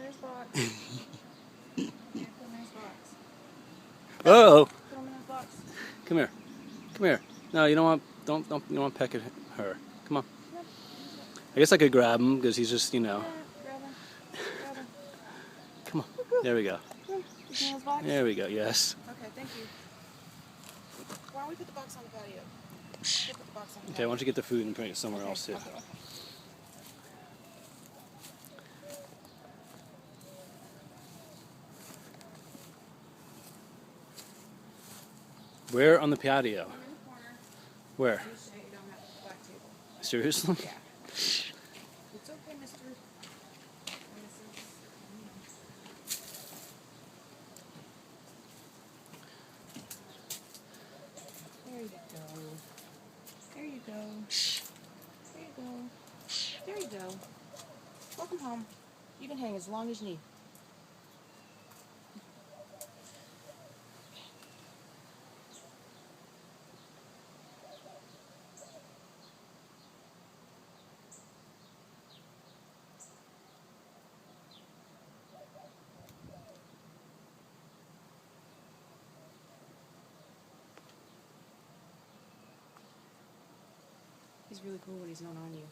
his box. Yeah, put him in his box. Oh, Put him in his box. come here, come here. No, you don't want. Don't. You don't want to peck at her. Come on. No. I guess I could grab him because he's just, Yeah, grab him. Grab him. Come on. There we go. Come on. Is he in his box? There we go. Yes. Okay, thank you. Why don't we put the box on the patio? We'll put the box on the Okay. Why don't you get the food and bring it somewhere else too? Okay. Where on the patio? I'm in the corner. Where? You say you don't have the black table. Seriously? Yeah. It's okay, mister. There you go. There you go. There you go. There you go. Welcome home. You can hang as long as you need. He's really cool when he's not on you.